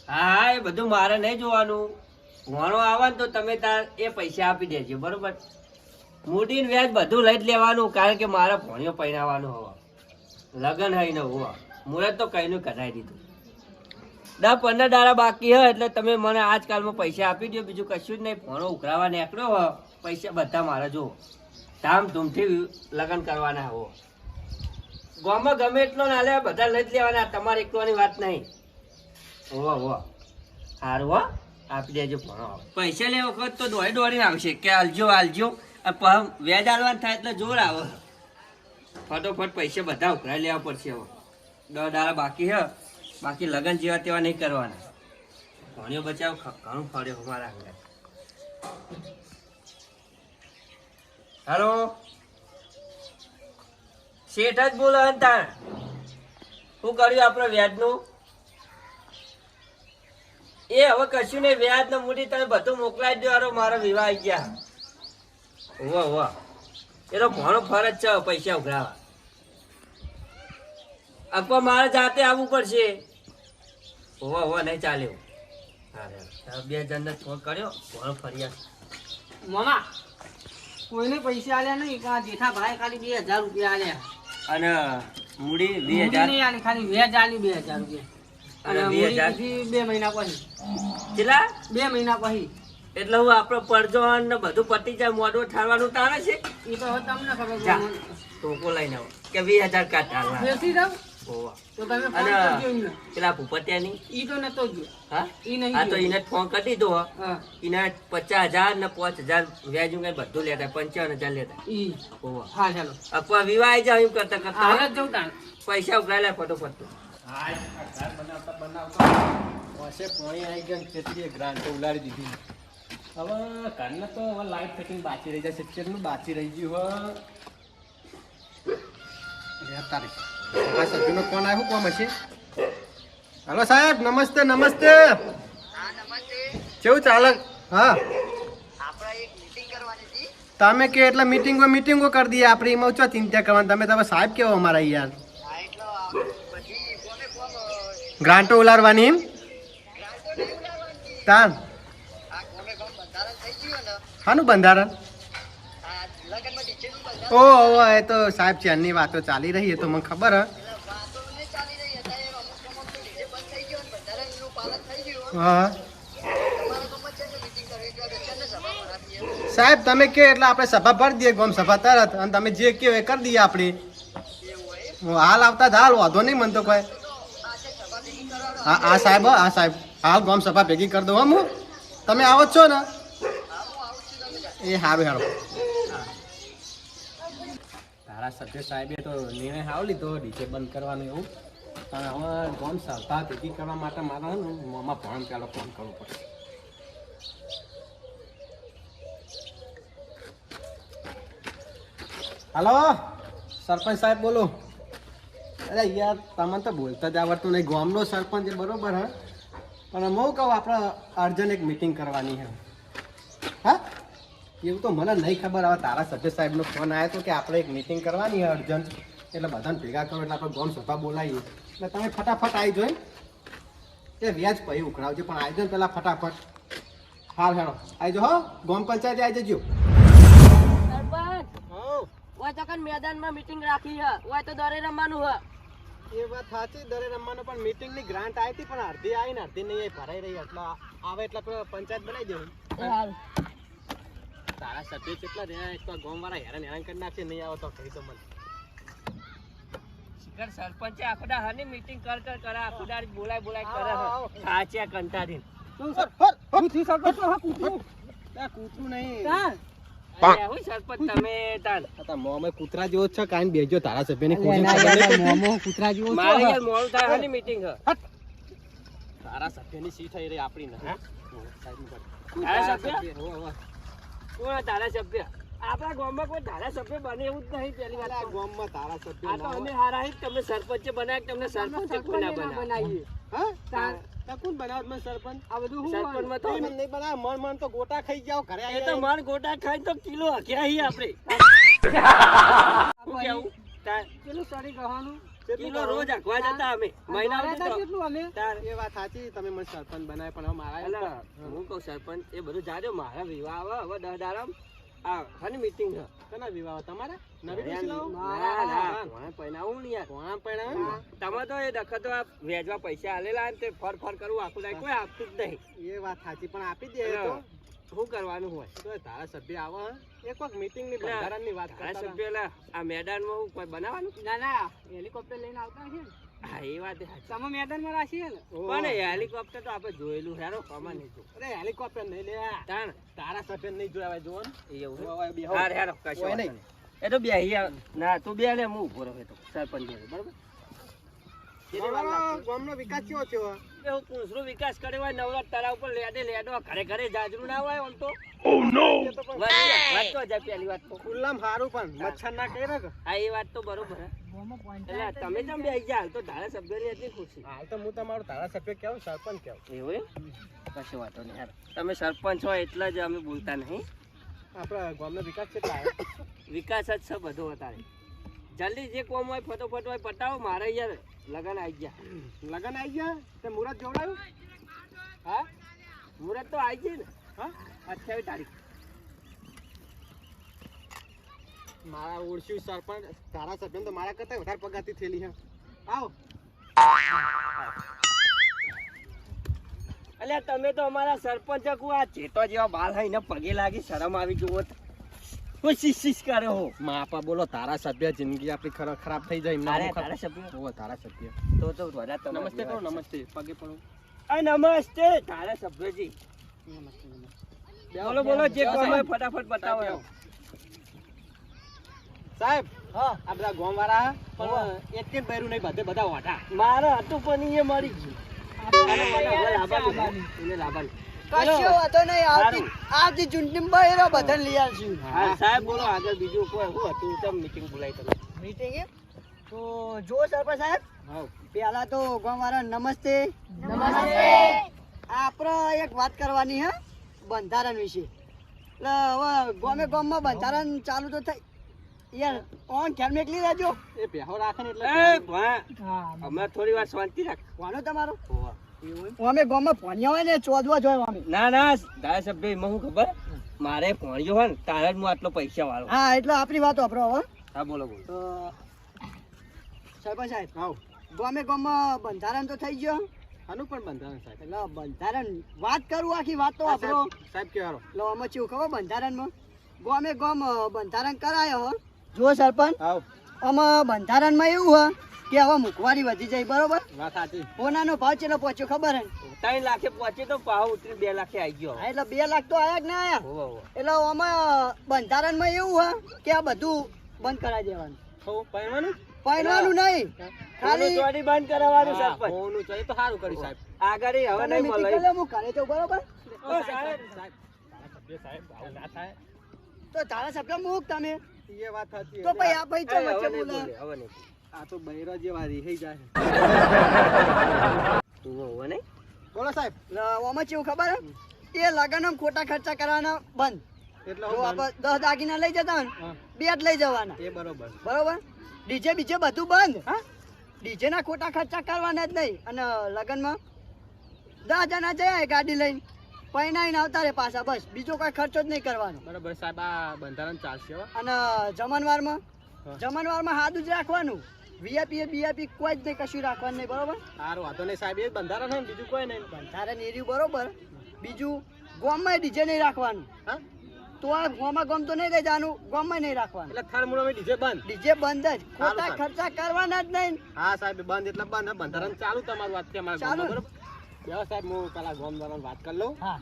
હા એ બધું મારે નહીં જોવાનું. ભણો આવે ને તો તમે તાર એ પૈસા આપી દેજો બરોબર. મૂડી ને વ્યાજ બધું લઈ જ લેવાનું, કારણ કે મારે ભણ્યો પહેરાવાનું હવે લગન હોય ને હોવા મુહૂર્ત તો કઈનું કઢાઈ દીધું. 10-15 દાડા બાકી હોય એટલે તમે મને આજકાલમાં પૈસા આપી દો, બીજું કશું જ નહીં. ભણો ઉઘરાવા નીકળ્યો હોય પૈસા બધા મારે જો ધામધૂમથી લગન કરવાના હો. ગામમાં ગમે એટલો ના લે બધા લઈ જ લેવાના, તમારે એકવાની વાત નહીં. હોવા સારું હો આપી દેજો. ભણો પૈસા લે વખત તો દોડીને આવશે કે આલજો વ્યાજ આલવાનું થાય એટલે જોર આવે. ફટોફટ પૈસા બધા ઉઘરાઈ લેવા પડશે હવે. 10 દાડા બાકી હે, બાકી લગન જેવા તેવા નહીં કરવાના. ભણ્યો બચાવ ઘણું ફળ્યો અમારા અંગત. હાલો શેઠ જ બોલો તાણ. શું કર્યું આપણે વ્યાજનું? એ હવે કશું નહીં, વ્યાજ ને મૂડી તમે બધું મોકલાવી દો. મારો વિવાહ આવી ગયા. વાહ એ તો ઘણો ફરજ છે પૈસા ઉઘરાવા. અથવા મારે જાતે આવવું પડશે. હોવા નહીં ચાલ્યો. હા 2 જણને ફોન કર્યો ઘણો ફરિયાદ. મામા કોઈને પૈસા આલ્યા નહીં, કા જેઠા ભાઈ ખાલી 2000 રૂપિયા આલ્યા. અને મૂડી 2000 નહીં આલી, ખાલી વ્યાજ આલી 2000 રૂપિયા. અને 2 મહિના પછી. કેટલા? 2 મહિના પછી. એટલે હું આપણો પડજો ને બધું પતી જાય મોઢું ઠારવાનું તાણે છે. એ તો હવે તમને ખબર જા, પડે. ટોકો લઈને આવો કે 2000 કાઢ બેસી જાવ હોવા. તો તમે ફોન અને કરજો એમને. પેલા ભૂપતિયાની ઈ તો નતો ગયો. હા ઈ નહીં હા તો ગયો. એને ફોન કરી દીધો. હા એને 50,000 ને 5000 વ્યાજ કઈ બધું લેતા 55,000 લેતા ઈ હોવા. હા ચાલો અથવા વિવાહ આવી જાય એમ કરતા કરતા હાલ જ જવું તાણ. પૈસા ઉઘરાઈ લે ફટોફટ. ગ્રાન્ટ તો ઉલાડી દીધી. હવે ઘરના તો હવે લાઈટ ફિટિંગ બાકી રહી જશે. કેટલું બાકી રહી ગયું હવે તારીખ સભ્યનો ફોન આવ્યો કોમ હશે. હલો સાહેબ નમસ્તે. નમસ્તે કેવું ચાલે? હા તમે કે એટલે મીટિંગો કરી દઈએ આપણે. એમાં ચો ચિંતા કરવાની, તમે સાહેબ કેવો અમારા યાર. ગ્રાન્ટો ઉલાડવાની એમ તાન હાનું બંધારણ? ઓ એ તો સાહેબ છે એની વાતો ચાલી રહી, તો મને ખબર હા. સાહેબ તમે કે એટલે આપણે સભા ભરી દઈએ, ગોમ સભા તરત, અને તમે જે કહો એ કરી દઈએ આપણે. હાલ આવતા હાલ વાંધો નહીં મને તો કોઈ. હા સાહેબ હાલ ગોમ સભા ભેગી કરી દો. હું તમે આવો જ છો ને? એ સારું સારું. તારા સભ્ય સાહેબે તો નિર્ણય સારો લીધો ડીજે બંધ કરવાનું એવું. પણ હવે ગોમ સભા ભેગી કરવા માટે મારે મોમાં ભણ પેલો ફોન કરવો પડશે. હલો સરપંચ સાહેબ બોલો. અરે યાર તમને તો બોલતા જ આવડતું નહીં. ગામનો સરપંચ એ બરોબર હે, પણ હું કહું આપણે અર્જન્ટ એક મીટિંગ કરવાની છે. હા એવું તો મને નહીં ખબર. હવે તારા સભ્ય સાહેબનો ફોન આવ્યો હતો કે આપણે એક મીટિંગ કરવાની છે અર્જન્ટ, એટલે બધાને ભેગા કરો એટલે આપણે ગામ સભા બોલાવીએ. એટલે તમે ફટાફટ આવી જોઈ એ વ્યાજ પછી ઉઘરાવજો, પણ આવી જાઓ પેલા ફટાફટ. હાલ હેડો આવી જાઓ. હો ગામ પંચાયતે આવી જજો. મેદાનમાં મીટિંગ રાખી છે, ઓય તો દરે રમવાનું છે. એ વાત સાચી, દરે રમવાનું, પણ મીટિંગની ગ્રાન્ટ આવી હતી પણ અડધી આવી ને અડધી નહીં ભરાઈ રહી. એટલે આવે એટલે પંચાયત બનાવી દેવું. તારા સભ્ય કેટલા રહ્યા? એક ગામ વાળા હેરાન કરી નાખશે. નહીં આવે તો કહી તો મને. શિખર સરપંચે આખોડા હની મીટિંગ કર આખોડા બોલાય કરે સાચા કંટાળીને. કૂતરું નહીં હું સરપંચ તમે તાન મોમે કૂતરા જેવો છે. કાંઈ બેજો તારા સભ્યની કૂતરા જેવો મારે યાર મોડું થાય હની મીટિંગ છે. તારા સભ્યની સી થઈ રહી આપણી નથી. તારા સભ્ય કોણ? તારા સભ્ય આપણા ગામમાં કોઈ ધારાસભ્ય બને એવું જ નહીં. પેલી વાત ગામમાં તારા સભ્ય આ તો અમે હારા હી તમને સરપંચે બનાવ્યા, તમને સરપંચે કોઈ ના બનાવીએ. હા કોણ બનાવ મને સરપંચ? આ બધું સરપંચમાં તો મને નહીં બનાવ. મન તો ગોટા ખાઈ જાવ ઘરે. એ તો મન ગોટા ખાઈ તો કિલો હક્યા હી આપણે. શું કેવું? પેલું સડી ગવાનું કેટલું કિલો રોજ આખવા જતા અમે મહિના મારા સુધી તો. કેટલું અમે તાર એ વાત સાચી, તમે મને સરપંચ બનાવ્યા, પણ હવે મારા અલા, હું કહું સરપંચ એ બધું જાજો મારા વિવાહ આવે હવે 10 દાડામાં આ ખાલી મીટિંગ છે કના વિવાહ તમારા નવી ના, ડોશી લાવો? ના, કોણે પહેરાવું ને યાર. કોણા પરણાવે ને? તમે તો એ દખત તો આ વેચવા પૈસા આલેલા ને તે ફર ફર કરવું આખું દાય કોઈ આપતું જ નહીં. એ વાત સાચી, પણ આપી દે તો શું કરવાનું હોય તો એ ધારાસભ્ય આવો હે? એક વખત મીટિંગ ની બંધારણની વાત કરતા હતા. સભ્ય આ મેદાનમાં હું કોઈ બનાવવાનું ના ના હેલિકોપ્ટર લઈને આવતા છે ને હા એ વાત સાચી. તમે મેદાનમાં રાખીએ ને ઓહો. પણ હેલિકોપ્ટર તો આપણે જોયેલું હેરો કમા નહીં જો અરે હેલિકોપ્ટર નહીં લે, તાણ ધારાસભ્ય નહીં જોયા હોય, જોવો ને. એવું હવે બેહો. હાર હેરો કશો હોય વાંધો નહીં. નહીં. એ તો બેહી આવ. ના તું બે ને હું ઊભો રહે તો સરપંચ જોડે, બરાબર કેટલી વાર મારો લાગશે? ગામનો વિકાસ કેવો થયો? એ હું કુંસરો વિકાસ કર્યો હોય નવરાત તળાવ ઉપર લેડે લેડો ઘરે ઘરે જાજરું ના હોય આમ તો એ તો પણ વાત તો જાય પહેલી વાત તો ખુલ્લામાં હારું, પણ મચ્છર ના કરે કે? હા એ વાત તો બરોબર હે. એટલે તમે કેમ બેસી ગયા હાલ તો ધારાસભ્યની એટલી ખુશી હાલ તો હું તમારો ધારાસભ્ય કેવું, સરપંચ કેવું. એવું એમ કશો વાતો નહીં યાર તમે સરપંચ હોય એટલે જ અમે બોલતા નહીં આપણા ગામનો વિકાસ કેટલા આવ્યો? વિકાસ જ છે બધો અત્યારે જલ્દી જે કોમ હોય ફટોફટ હોય પટાવો મારે યાર લગન આવી ગયા લગન આવી ગયા તે મુહૂર્ત જોવડાયું? હા મુહૂર્ત તો આવી ગઈ ને હા, 28 તારીખ મારા ઓળખ્યું સરપંચ ધારાસભ્ય તો મારા કરતા વધારે પગારથી થયેલી છે. આવો. અલ્યા તમે તો અમારા સરપંચ કો આ ચેતો જેવા બાલ હોય ને પગે લાગી શરમ આવી જુઓ કોઈ શીશ કરે હો માપા બોલો, ધારાસભ્ય જિંદગી આપણી ખરાબ થઈ જાય એમના અરે મુખ. ધારાસભ્ય ઓહો, ધારાસભ્ય. તો વધારે તમારે નમસ્તે કરો, જેવા છે. નમસ્તે, પગે પડો. આ નમસ્તે ધારાસભ્યજી બોલો બોલો જે કોમ હોય ફટાફટ બતાવો એમ. સાહેબ, હા આ બધા ગામ વાળા પણ એક કે બૈરું નહીં, બધે બધા વાટા. મારે હતું પણ એ મરી ગયું અને મને હવે લાવવાનું છે. એને લાવવાનું. કશો વાતો નહીં આવતી ચૂંટણી બહેરો બધાને લઈ આવશું હા સાહેબ બોલો આગળ બીજું કોઈ શું હતું તમે મીટિંગ બોલાવી તમે મીટિંગ તો જો સરપંચ સાહેબ હાવ. પહેલા તો ગામવાળા નમસ્તે નમસ્તે આપણે એક વાત કરવાની હે બંધારણ વિશે એટલે હવે ગામમાં બંધારણ ચાલુ તો થઈ યાર ઓન ખ્યાલ મેકલી રહેજો એ બેહો રાખે ને એટલે એ ભા અમે થોડી વાર શાંતિ રાખ વાનો તમારો હોવા. અમે ગામમાં ભણ્યા હોય ને ચોદવા જોઈએ અમે ના ના ધારાસભ્ય એમાં શું ખબર મારે ભણ્યો હોય ને તારે જ હું આટલો પૈસા વાળો હા એટલે આપણી વાત વાપરો હવે હા બોલો બોલો તો સરપંચ સાહેબ હાવ. ગામમાં બંધારણ તો થઈ ગયો આનું પણ બંધારણ સાહેબ. એટલે બંધારણ વાત કરું આખી વાત તો હા, વાપરો સાહેબ, સાહેબ કહેવારો. એટલે અમે ચેવું ખબર બંધારણમાં ગામ બંધારણ કરાયો હો જો સરપંચ હાવ. આમાં બંધારણમાં એવું હે કે હવે મોંઘવારી વધી જાય બરોબર વાત સાચી. સોનાનો ભાવ ચેટલો પહોંચ્યો ખબર હે 3 લાખે પહોંચે તો ભાવ ઉતરી 2 લાખે આવી ગયો હા, એટલે 2 લાખ તો આયા કે ના આયા હોવા હોવા. એટલે આમાં બંધારણમાં એવું હે કે આ બધું બંધ કરાવી દેવાનું હોવ, પહેરવાનું? પહેરવાનું નહીં ખાલી ખાલી ચોરી બંધ કરાવવાનું હા, સરપંચ હોવનું છે, એ તો સારું કર્યું સાહેબ. આગળ ઈ હવે તમે નહીં meeting મળે કરી લો, હું ઘરે જાઉં બરોબર ઓ સાહેબ સાહેબ, ધારાસભ્ય સાહેબ, આવું ના થાય. તો ધારાસભ્ય મૂક તમે એ વાત સાચી. તો ભાઈ આ ભાઈ એ, ચો હવે વચ્ચે નહીં બોલે બોલે, હવે નહીં. આ તો બૈરા જેવા રીહી જાય. તું હોવો નહીં? બોલો સાહેબ. એટલે આમાં કેવું ખબર હે એ લગનમાં ખોટા ખર્ચા કરવાના બંધ એટલે જો હું આપણે 10 દાગીના લઈ જતા હોય ને હા, 2 જ લઈ જવાના એ બરોબર. બરોબર ડીજે બીજે બધું બંધ હા ડીજે ના ખોટા ખર્ચા કરવાના જ નહીં અને લગનમાં 10 જણા જાય ગાડી લઈને પૈણાઈને આવતા રે પાછા બસ બીજો કોઈ ખર્ચો જ નહીં કરવાનો બરોબર સાહેબ, આ બંધારણ ચાલશે હો. અને જમણવારમાં હા. જમણવારમાં સાદું જ રાખવાનું વીઆઈપી બીઆઈપી કોઈ જ નહીં કશું રાખવાનું નહીં બરોબર સારું, વાંધો નહીં સાહેબ, એ જ બંધારણ છે ને, બીજું કોઈ નહીં. બંધારણ એર્યું બરોબર બીજું ગામમાં ડીજે નહીં રાખવાનું હા, તો આ ગામ તો નહીં લઈ જવાનું ગામમાં નહીં રાખવાનું એટલે થર મૂળ ડીજે બંધ. ડીજે બંધ જ ખોટા સારું. ખર્ચા કરવાના જ નહીં હા સાહેબ, બંધ એટલે બંધ. બંધારણ ચાલુ તમારું વાત છે અમારા ચાલુ. ગામમાં, બરોબર? બેહો સાહેબ, હું પેલા ગામ દ્વારા વાત કરી લઉં. હા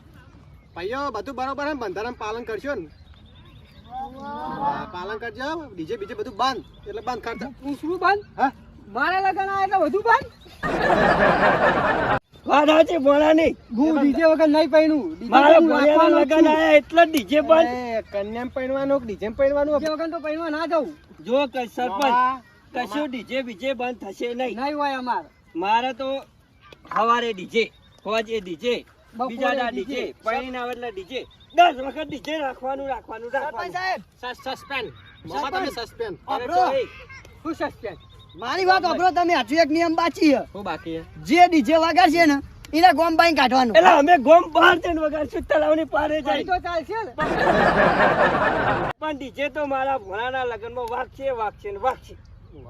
ભાઈઓ બધું બરોબર છે ને? બંધારણ પાલન કરશો ને? હા, પાલન કરજો. ડીજે બીજે બધું બંધ, એટલે બંધ કરતા. પૂછવું બંધ હા, મારા લગન આ એટલે બધું બંધ વાત સાચી, ભોળાની. હું ડીજે વગર નહીં પૈણું મારા ભોળિયાના લગન આયા એટલે જ DJ બંધ. એ કન્યામ પહેરવાનું ડીજે પહેરવાનું ડીજે વગર તો પૈણવા ના જવું જો સરપંચ કશું ડીજે બીજે બંધ થશે નહીં નહીં હોય અમાર મારે તો સવારે ડીજે હોજે ડીજે બપોરે બીજા ના DJ. ડીજે પૈણીને આવે એટલે ડીજે 10 વખત ડીજે રાખવાનું રાખવાનું સરપંચ રાખવાનું સાહેબ સસ્પેન્ડ. મામા તમે સસ્પેન્ડ. અરે અબરો. તો એ શું સસ્પેન્ડ મારી વાત સાંભળો તમે, હજુ એક નિયમ બાકી છે. શું બાકી જે ડીજે વગાડશે ને એને ગોમ બાઈ કાઢવાનું. એટલે અમે ગોમ બહાર જઈને વગાડશું, તળાવની પારે જાય. તો ચાલશે ને. પણ ડીજે તો મારા ભણાના લગ્નમાં વાગશે વાગશે ને વાગશે.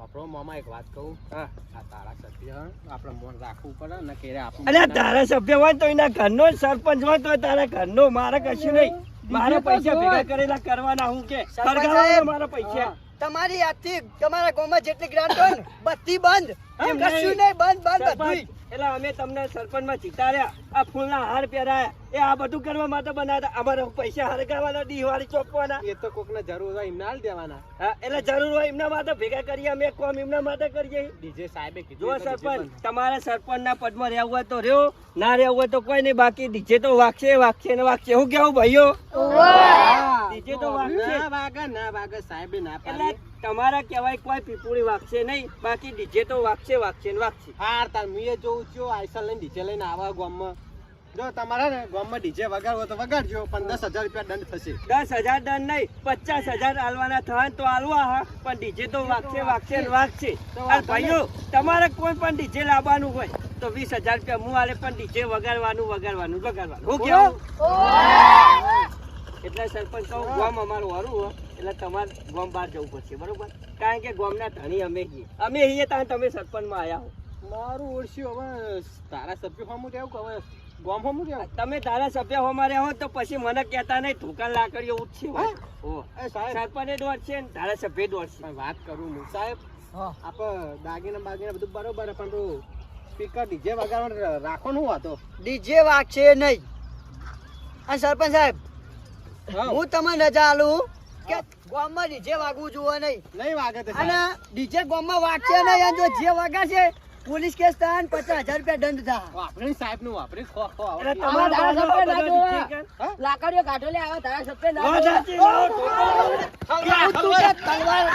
આપણો મામા એક વાત કહું, હા. આ તારા સભ્ય આપણે મોન રાખવું પડે ને કે અલ્યા ધારાસભ્ય હોય તો એના ઘરનો જ સરપંચ હોય તો તારા ઘરનો, મારે કશું નહીં. મારા પૈસા ભેગા કરેલા કરવાના. હું કે સરપંચ સળગાવવાના સાહેબ, મારા પૈસા. તમારી આજથી તમારા ગામમાં જેટલી ગ્રાન્ટ હોય ને બધી બંધ. એમ કશું નહીં. નહીં, બંધ બંધ સરપંચ, બધું. એટલે અમે તમને સરપંચમાં જીતાડ્યા, આ ફૂલના હાર પહેરાયા, એ આ બધું કરવા માટે બનાવ્યા. અમારે પૈસા હરગાવાના, દિવાળી ચોપવાના. એ તો કોકને જરૂર હોય એમને હાલ દેવાના. હા, એટલે જરૂર હોય એમના માટે ભેગા કરીએ, અમે કોમ એમના માટે કરીએ. ડીજે સાહેબે જો કીધું એટલે સરપંચ, DJ બંધ. તમારે સરપંચના પદમાં રહેવું હોય તો રહ્યો, ના રહેવું હોય તો કોઈ નહીં. બાકી ડીજે તો વાગશે વાગશે ને વાગશે. હું કેવું ભાઈઓ? ડીજે તો વાગશે. ના વાગે સાહેબે ના એટલે પાડી. તમારા કહેવાય કોઈ પીપુડી વાગશે નહીં, બાકી ડીજે તો વાગશે વાગશે ને વાગશે. હાર તાર મુએ જોઉં છું આઈસર લઈને ડીજે લઈને આવા ગામમાં. જો તમારા ને ગામમાં ડીજે વગાડવો તો વગાડજો, પણ 10,000 રૂપિયા દંડ થશે. 10,000 દંડ નહીં, 50,000 આલવાના થાય તો આલવા. હા, પણ ડીજે તો વાગશે વાગશે ને વાગશે. અને ભાઈઓ, તમારે કોઈ પણ ડીજે લાવવાનું હોય તો 20,000 રૂપિયા હું આલે, પણ ડીજે વગાડવાનું વગાડવાનું વગાડવાનું. હું કેવું? એટલે સરપંચ કહું, ગામ અમારું હારું હોય એટલે તમારે ગામ બહાર જવું પડશે, બરોબર? કારણ કે ગામના ધણી અમે છીએ. અમે છીએ ત્યાં તમે સરપંચમાં આવ્યા હો. મારું ઓળશ્યું હવે તારા સભ્ય હમું રહેવું કે હવે ગામ હમું રહેવું? તમે તારા સભ્ય અમારે હો તો પછી મને કહેતા નહીં, ધોકા લાકડીઓ ઉઠશે. હો, એ સાહેબ સરપંચે દોડશે ને તારા સભ્ય દોડશે. પણ વાત કરું હું સાહેબ, હા. આપણે દાગીના બાગીના બધું બરોબર પણ તું સ્પીકર ડીજે વગાડવાનું રાખવાનું શું હતો? ડીજે વાગશે નહીં. અને સરપંચ સાહેબ, હા. હું તમને રજા આલું કે ગામમાં ડીજે વાગવું જોઈએ નહીં. નહીં વાગે તો અને સાહેબ. ડીજે ગામમાં વાગશે નહીં. અને જો જે વાગાશે પોલીસ કેસ થાય ને 50,000 રૂપિયા દંડ થાય. વાપરી સાહેબનું વાપરી ખો ખો એટલે આવડે. તમારા તારા બાજુ સભ્ય બધા ના ડીજે કર. લાકડીઓ કાઢો લે, આવા તારા સભ્ય ના વાત સાચી, વાત. આવું તું કે તલવાર